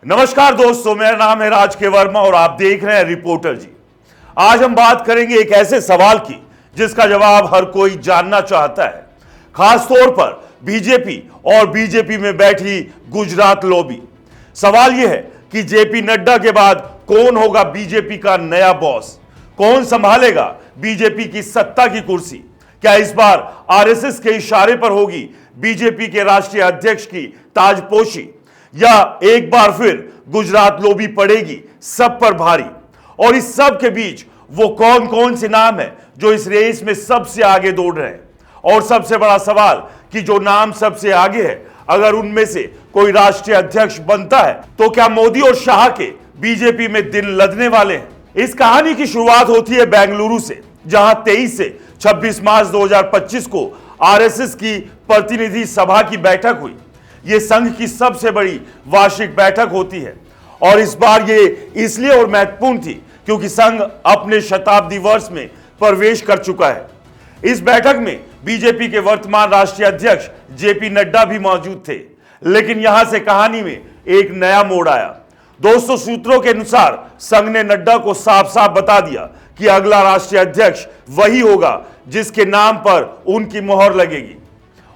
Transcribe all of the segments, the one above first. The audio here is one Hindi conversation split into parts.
नमस्कार दोस्तों, मेरा नाम है राज के वर्मा और आप देख रहे हैं रिपोर्टर जी। आज हम बात करेंगे एक ऐसे सवाल की जिसका जवाब हर कोई जानना चाहता है, खासतौर पर बीजेपी और बीजेपी में बैठी गुजरात लॉबी। सवाल यह है कि जेपी नड्डा के बाद कौन होगा बीजेपी का नया बॉस, कौन संभालेगा बीजेपी की सत्ता की कुर्सी। क्या इस बार आरएसएस के इशारे पर होगी बीजेपी के राष्ट्रीय अध्यक्ष की ताजपोशी, या एक बार फिर गुजरात लॉबी पड़ेगी सब पर भारी। और इस सब के बीच वो कौन कौन से नाम है जो इस रेस में सबसे आगे दौड़ रहे हैं। और सबसे बड़ा सवाल कि जो नाम सबसे आगे है, अगर उनमें से कोई राष्ट्रीय अध्यक्ष बनता है तो क्या मोदी और शाह के बीजेपी में दिन लदने वाले हैं। इस कहानी की शुरुआत होती है बेंगलुरु से, जहां 23 से 26 मार्च 2025 को आरएसएस की प्रतिनिधि सभा की बैठक हुई। यह संघ की सबसे बड़ी वार्षिक बैठक होती है और इस बार यह इसलिए और महत्वपूर्ण थी क्योंकि संघ अपने शताब्दी वर्ष में प्रवेश कर चुका है। इस बैठक में बीजेपी के वर्तमान राष्ट्रीय अध्यक्ष जेपी नड्डा भी मौजूद थे, लेकिन यहां से कहानी में एक नया मोड़ आया। दोस्तों, सूत्रों के अनुसार संघ ने नड्डा को साफ साफ बता दिया कि अगला राष्ट्रीय अध्यक्ष वही होगा जिसके नाम पर उनकी मोहर लगेगी,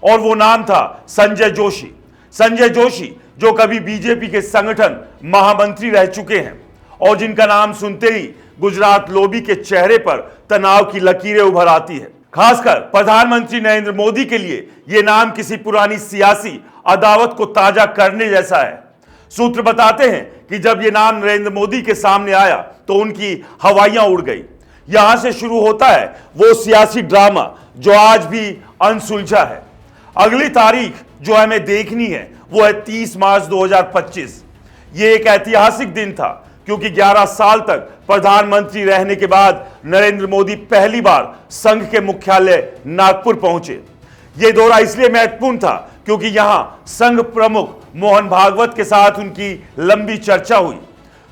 और वो नाम था संजय जोशी। संजय जोशी जो कभी बीजेपी के संगठन महामंत्री रह चुके हैं और जिनका नाम सुनते ही गुजरात लॉबी के चेहरे पर तनाव की लकीरें उभर आती है। खासकर प्रधानमंत्री नरेंद्र मोदी के लिए यह नाम किसी पुरानी सियासी अदावत को ताजा करने जैसा है। सूत्र बताते हैं कि जब यह नाम नरेंद्र मोदी के सामने आया तो उनकी हवाइयां उड़ गई। यहां से शुरू होता है वो सियासी ड्रामा जो आज भी अनसुलझा है। अगली तारीख जो हमें देखनी है वो है 30 मार्च 2025। ये एक ऐतिहासिक दिन था क्योंकि 11 साल तक प्रधानमंत्री रहने के बाद नरेंद्र मोदी पहली बार संघ के मुख्यालय नागपुर पहुंचे। यह दौरा इसलिए महत्वपूर्ण था क्योंकि यहां संघ प्रमुख मोहन भागवत के साथ उनकी लंबी चर्चा हुई।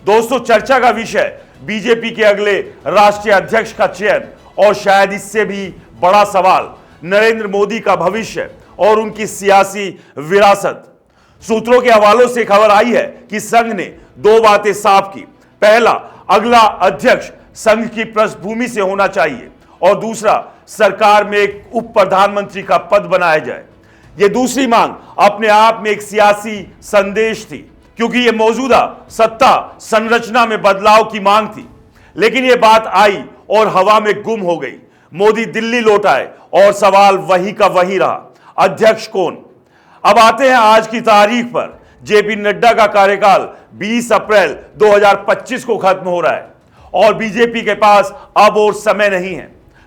दोस्तों, चर्चा का विषय बीजेपी के अगले राष्ट्रीय अध्यक्ष का चयन और शायद इससे भी बड़ा सवाल नरेंद्र मोदी का भविष्य और उनकी सियासी विरासत। सूत्रों के हवालों से खबर आई है कि संघ ने दो बातें साफ की। पहला, अगला अध्यक्ष संघ की पृष्ठभूमि से होना चाहिए, और दूसरा, सरकार में एक उप प्रधानमंत्री का पद बनाया जाए। यह दूसरी मांग अपने आप में एक सियासी संदेश थी क्योंकि यह मौजूदा सत्ता संरचना में बदलाव की मांग थी। लेकिन यह बात आई और हवा में गुम हो गई। मोदी दिल्ली लौट आए और सवाल वही का वही रहा, अध्यक्ष कौन। अब आते हैं आज की तारीख पर। जेपी नड्डा का कार्यकाल 20 अप्रैल 2025 को खत्म हो रहा है और बीजेपी के पास अब और समय नहीं है।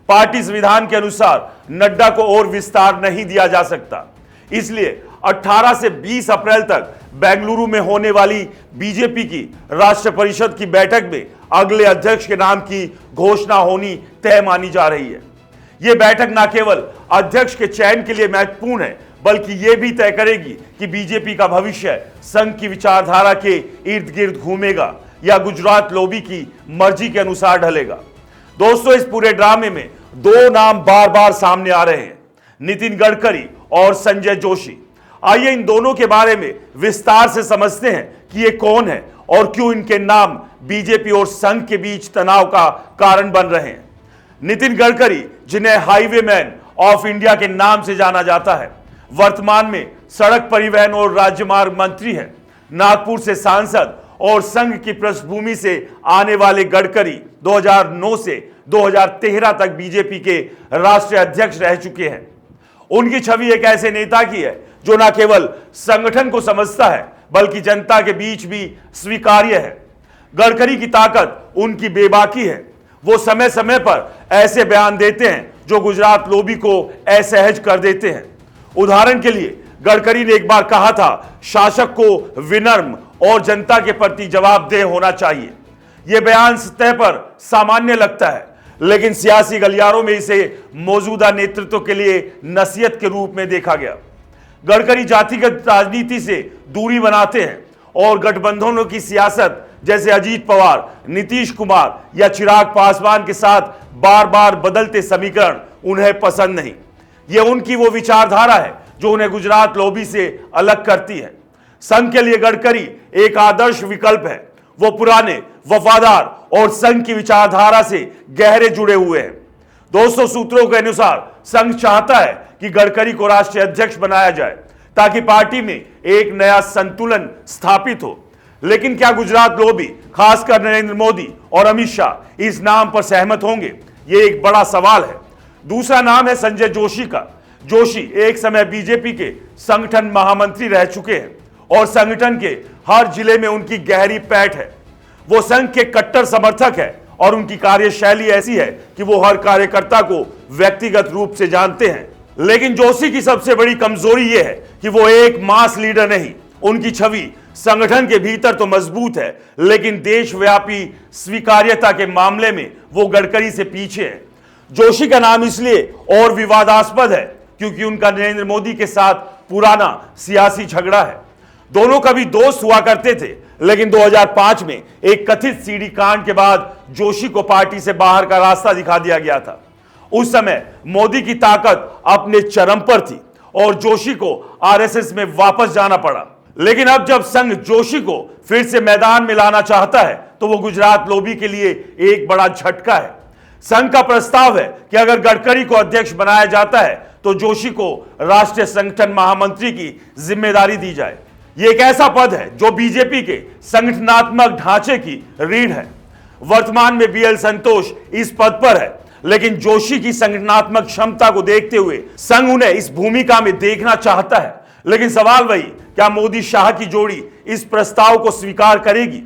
पार्टी संविधान के अनुसार नड्डा को और विस्तार नहीं दिया जा सकता। इसलिए 18 से 20 अप्रैल तक बेंगलुरु में होने वाली बीजेपी की राष्ट्रीय परिषद की बैठक में अगले अध्यक्ष के नाम की घोषणा होनी तय मानी जा रही है। यह बैठक न केवल अध्यक्ष के चयन के लिए महत्वपूर्ण है बल्कि यह भी तय करेगी कि बीजेपी का भविष्य संघ की विचारधारा के इर्द गिर्द घूमेगा या गुजरात लॉबी की मर्जी के अनुसार ढलेगा। दोस्तों, इस पूरे ड्रामे में दो नाम बार बार सामने आ रहे हैं, नितिन गडकरी और संजय जोशी। आइए इन दोनों के बारे में विस्तार से समझते हैं कि ये कौन है और क्यों इनके नाम बीजेपी और संघ के बीच तनाव का कारण बन रहे हैं। नितिन गडकरी, जिन्हें हाईवे मैन ऑफ इंडिया के नाम से जाना जाता है, वर्तमान में सड़क परिवहन और राजमार्ग मंत्री हैं। नागपुर से सांसद और संघ की पृष्ठभूमि से आने वाले गडकरी 2009 से 2013 तक बीजेपी के राष्ट्रीय अध्यक्ष रह चुके हैं। उनकी छवि एक ऐसे नेता की है जो न केवल संगठन को समझता है बल्कि जनता के बीच भी स्वीकार्य है। गडकरी की ताकत उनकी बेबाकी है। वो समय समय पर ऐसे बयान देते हैं जो गुजरात लॉबी को असहज कर देते हैं। उदाहरण के लिए गडकरी ने एक बार कहा था, शासक को विनम्र और जनता के प्रति जवाबदेह होना चाहिए। यह बयान सतह पर सामान्य लगता है, लेकिन सियासी गलियारों में इसे मौजूदा नेतृत्व के लिए नसीहत के रूप में देखा गया। गडकरी जातिगत राजनीति से दूरी बनाते हैं और गठबंधनों की सियासत जैसे अजीत पवार, नीतीश कुमार या चिराग पासवान के साथ बार बार बदलते समीकरण उन्हें पसंद नहीं। यह उनकी वो विचारधारा है जो उन्हें गुजरात लॉबी से अलग करती है। संघ के लिए गडकरी एक आदर्श विकल्प है। वो पुराने, वफादार और संघ की विचारधारा से गहरे जुड़े हुए हैं। दोस्तों, सूत्रों के अनुसार संघ चाहता है कि गडकरी को राष्ट्रीय अध्यक्ष बनाया जाए ताकि पार्टी में एक नया संतुलन स्थापित हो। लेकिन क्या गुजरात लोबी, खासकर नरेंद्र मोदी और अमित शाह, इस नाम पर सहमत होंगे? यह एक बड़ा सवाल है। दूसरा नाम है संजय जोशी का। जोशी एक समय बीजेपी के संगठन महामंत्री रह चुके हैं और संगठन के हर जिले में उनकी गहरी पैठ है। वो संघ के कट्टर समर्थक है और उनकी कार्यशैली ऐसी है कि वो हर कार्यकर्ता को व्यक्तिगत रूप से जानते हैं। लेकिन जोशी की सबसे बड़ी कमजोरी यह है कि वो एक मास लीडर नहीं। उनकी छवि संगठन के भीतर तो मजबूत है, लेकिन देशव्यापी स्वीकार्यता के मामले में वो गडकरी से पीछे है। जोशी का नाम इसलिए और विवादास्पद है क्योंकि उनका नरेंद्र मोदी के साथ पुराना सियासी झगड़ा है। दोनों कभी दोस्त हुआ करते थे, लेकिन 2005 में एक कथित सीडी कांड के बाद जोशी को पार्टी से बाहर का रास्ता दिखा दिया गया था। उस समय मोदी की ताकत अपने चरम पर थी और जोशी को आरएसएस में वापस जाना पड़ा। लेकिन अब जब संघ जोशी को फिर से मैदान में लाना चाहता है तो वो गुजरात लोबी के लिए एक बड़ा झटका है। संघ का प्रस्ताव है कि अगर गडकरी को अध्यक्ष बनाया जाता है तो जोशी को राष्ट्रीय संगठन महामंत्री की जिम्मेदारी दी जाए। यह एक ऐसा पद है जो बीजेपी के संगठनात्मक ढांचे की रीढ़ है। वर्तमान में बीएल संतोष इस पद पर है, लेकिन जोशी की संगठनात्मक क्षमता को देखते हुए संघ उन्हें इस भूमिका में देखना चाहता है। लेकिन सवाल वही, क्या मोदी शाह की जोड़ी इस प्रस्ताव को स्वीकार करेगी?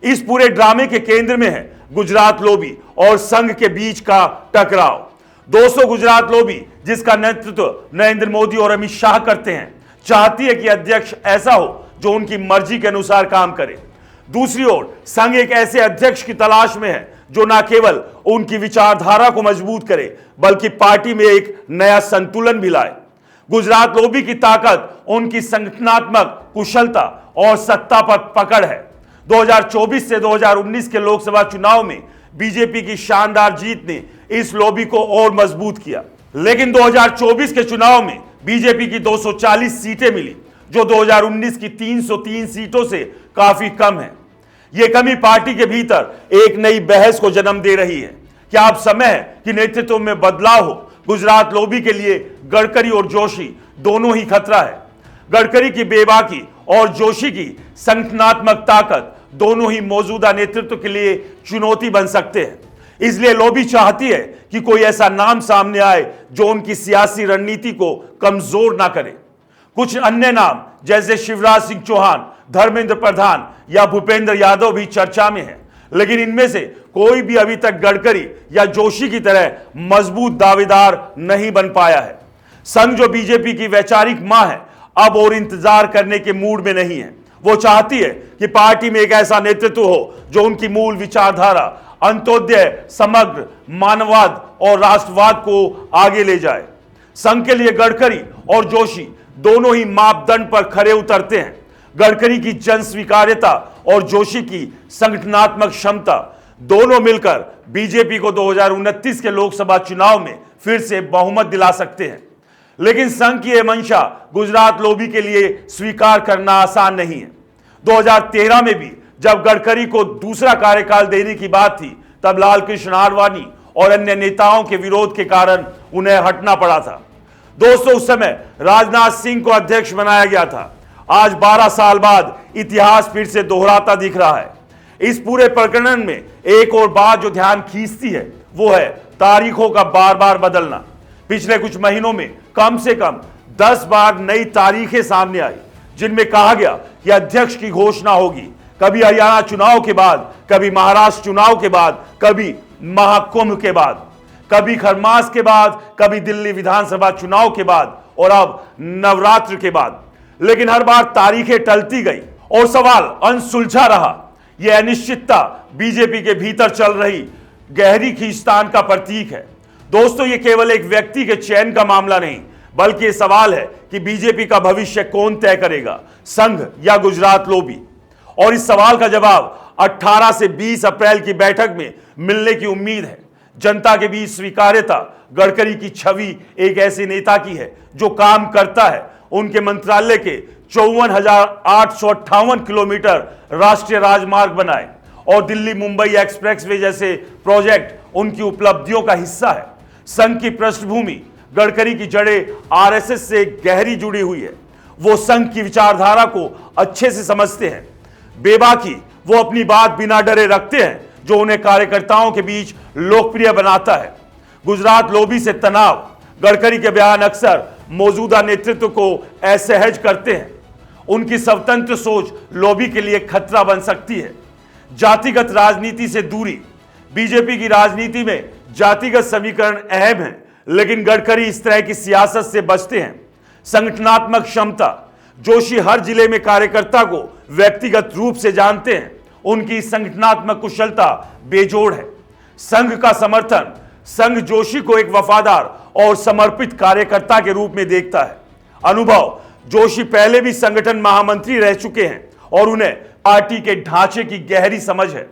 इस पूरे ड्रामे के केंद्र में है गुजरात लोबी और संघ के बीच का टकराव। दोस्तों, गुजरात लोबी, जिसका नेतृत्व नरेंद्र मोदी और अमित शाह करते हैं, चाहती है कि अध्यक्ष ऐसा हो जो उनकी मर्जी के अनुसार काम करे। दूसरी ओर संघ एक ऐसे अध्यक्ष की तलाश में है जो न केवल उनकी विचारधारा को मजबूत करे, बल्कि पार्टी में एक नया संतुलन भी लाए। गुजरात लोबी की ताकत उनकी संगठनात्मक कुशलता और सत्ता पर पकड़ है। 2024 से 2019 के लोकसभा चुनाव में बीजेपी की शानदार जीत ने इस लॉबी को और मजबूत किया। लेकिन 2024 के चुनाव में बीजेपी की 240 सीटें मिली, जो 2019 की 303 सीटों से काफी कम है। यह कमी पार्टी के भीतर एक नई बहस को जन्म दे रही है। क्या अब समय है कि नेतृत्व में बदलाव हो? गुजरात लोबी के लिए गडकरी और जोशी दोनों ही खतरा है। गडकरी की बेबाकी और जोशी की संगठनात्मक ताकत दोनों ही मौजूदा नेतृत्व के लिए चुनौती बन सकते हैं। इसलिए लोबी चाहती है कि कोई ऐसा नाम सामने आए जो उनकी सियासी रणनीति को कमजोर ना करे। कुछ अन्य नाम जैसे शिवराज सिंह चौहान, धर्मेंद्र प्रधान या भूपेंद्र यादव भी चर्चा में हैं, लेकिन इनमें से कोई भी अभी तक गडकरी या जोशी की तरह मजबूत दावेदार नहीं बन पाया है। संघ, जो बीजेपी की वैचारिक मां है, अब और इंतजार करने के मूड में नहीं है। वो चाहती है कि पार्टी में एक ऐसा नेतृत्व हो जो उनकी मूल विचारधारा, अंत्योदय, समग्र मानववाद और राष्ट्रवाद को आगे ले जाए। संघ के लिए गडकरी और जोशी दोनों ही मापदंड पर खरे उतरते हैं। गडकरी की जन स्वीकार्यता और जोशी की संगठनात्मक क्षमता दोनों मिलकर बीजेपी को 2029 के लोकसभा चुनाव में फिर से बहुमत दिला सकते हैं। लेकिन संघ की यह मंशा गुजरात लोबी के लिए स्वीकार करना आसान नहीं है। 2013 में भी जब गडकरी को दूसरा कार्यकाल देने की बात थी, तब लाल कृष्ण आडवाणी और अन्य नेताओं के विरोध के कारण उन्हें हटना पड़ा था। दोस्तों, उस समय राजनाथ सिंह को अध्यक्ष बनाया गया था। आज 12 साल बाद इतिहास फिर से दोहराता दिख रहा है। इस पूरे प्रकरण में एक और बात जो ध्यान खींचती है वो है तारीखों का बार बार बदलना। पिछले कुछ महीनों में कम से कम 10 बार नई तारीखें सामने आई, जिनमें कहा गया कि अध्यक्ष की घोषणा होगी। कभी हरियाणा चुनाव के बाद, कभी महाराष्ट्र चुनाव के बाद, कभी महाकुंभ के बाद, कभी खरमास के बाद, कभी दिल्ली विधानसभा चुनाव के बाद और अब नवरात्र के बाद। लेकिन हर बार तारीखें टलती गई और सवाल अनसुलझा रहा। यह अनिश्चितता बीजेपी के भीतर चल रही गहरी खींचतान का प्रतीक है। दोस्तों, यह केवल एक व्यक्ति के चयन का मामला नहीं, बल्कि यह सवाल है कि बीजेपी का भविष्य कौन तय करेगा, संघ या गुजरात लोबी। और इस सवाल का जवाब 18 से 20 अप्रैल की बैठक में मिलने की उम्मीद है। जनता के बीच स्वीकार्यता गडकरी की छवि एक ऐसे नेता की है जो काम करता है, उनके मंत्रालय के 54,858 किलोमीटर राष्ट्रीय राजमार्ग बनाए और दिल्ली मुंबई एक्सप्रेसवे जैसे प्रोजेक्ट उनकी उपलब्धियों का हिस्सा है। संघ की पृष्ठभूमि, गडकरी की जड़ें आरएसएस से गहरी जुड़ी हुई है। वो संघ की विचारधारा को अच्छे से समझते हैं। बेबाकी वो अपनी बात बिना डरे रखते हैं, जो उन्हें कार्यकर्ताओं के बीच लोकप्रिय बनाता है। गुजरात लॉबी से तनाव, गडकरी के बयान अक्सर मौजूदा नेतृत्व को असहज करते हैं। उनकी स्वतंत्र सोच लॉबी के लिए खतरा बन सकती है। जातिगत राजनीति से दूरी, बीजेपी की राजनीति में जातिगत समीकरण अहम है, लेकिन गडकरी इस तरह की सियासत से बचते हैं। संगठनात्मक क्षमता, जोशी हर जिले में कार्यकर्ता को व्यक्तिगत रूप से जानते हैं। उनकी संगठनात्मक कुशलता बेजोड़ है। संघ का समर्थन, संघ जोशी को एक वफादार और समर्पित कार्यकर्ता के रूप में देखता है। अनुभव, जोशी पहले भी संगठन महामंत्री रह चुके हैं और उन्हें पार्टी के ढांचे की गहरी समझ है।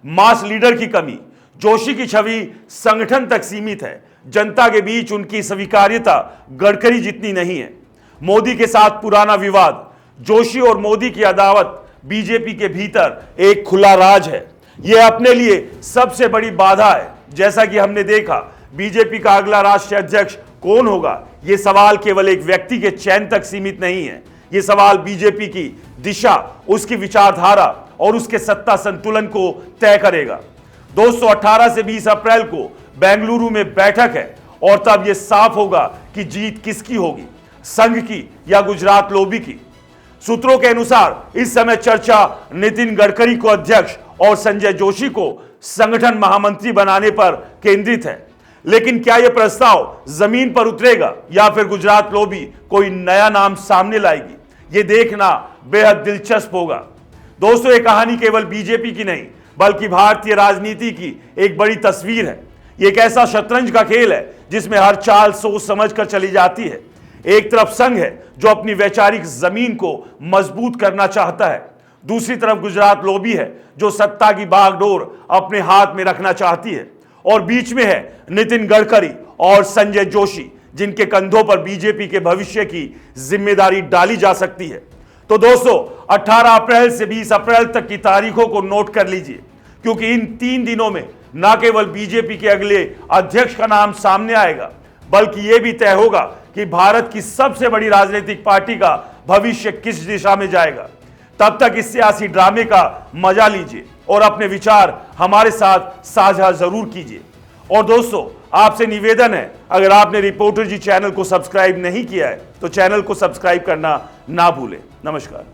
मास लीडर की कमी, जोशी की छवि संगठन तक सीमित है। जनता के बीच उनकी स्वीकार्यता गडकरी जितनी नहीं है। मोदी के साथ पुराना विवाद, जोशी और मोदी की अदावत बीजेपी के भीतर एक खुला राज है। यह अपने लिए सबसे बड़ी बाधा है। जैसा कि हमने देखा, बीजेपी का अगला राष्ट्रीय अध्यक्ष कौन होगा, यह सवाल केवल एक व्यक्ति के चयन तक सीमित नहीं है। यह सवाल बीजेपी की दिशा, उसकी विचारधारा और उसके सत्ता संतुलन को तय करेगा। दोस्तों, 18 से 20 अप्रैल को बेंगलुरु में बैठक है और तब यह साफ होगा कि जीत किसकी होगी, संघ की या गुजरात लॉबी की। सूत्रों के अनुसार इस समय चर्चा नितिन गडकरी को अध्यक्ष और संजय जोशी को संगठन महामंत्री बनाने पर केंद्रित है। लेकिन क्या यह प्रस्ताव जमीन पर उतरेगा या फिर गुजरात लॉबी कोई नया नाम सामने लाएगी, यह देखना बेहद दिलचस्प होगा। दोस्तों, यह कहानी केवल बीजेपी की नहीं बल्कि भारतीय राजनीति की एक बड़ी तस्वीर है। यह एक ऐसा शतरंज का खेल है जिसमें हर चाल सोच समझ कर चली जाती है। एक तरफ संघ है जो अपनी वैचारिक जमीन को मजबूत करना चाहता है, दूसरी तरफ गुजरात लॉबी है जो सत्ता की बागडोर अपने हाथ में रखना चाहती है, और बीच में है नितिन गडकरी और संजय जोशी जिनके कंधों पर बीजेपी के भविष्य की जिम्मेदारी डाली जा सकती है। तो दोस्तों, 18 अप्रैल से 20 अप्रैल तक की तारीखों को नोट कर लीजिए, क्योंकि इन 3 दिनों में न केवल बीजेपी के अगले अध्यक्ष का नाम सामने आएगा, बल्कि यह भी तय होगा कि भारत की सबसे बड़ी राजनीतिक पार्टी का भविष्य किस दिशा में जाएगा। तब तक इस सियासी ड्रामे का मजा लीजिए और अपने विचार हमारे साथ साझा जरूर कीजिए। और दोस्तों, आपसे निवेदन है, अगर आपने रिपोर्टर जी चैनल को सब्सक्राइब नहीं किया है तो चैनल को सब्सक्राइब करना ना भूलें। नमस्कार।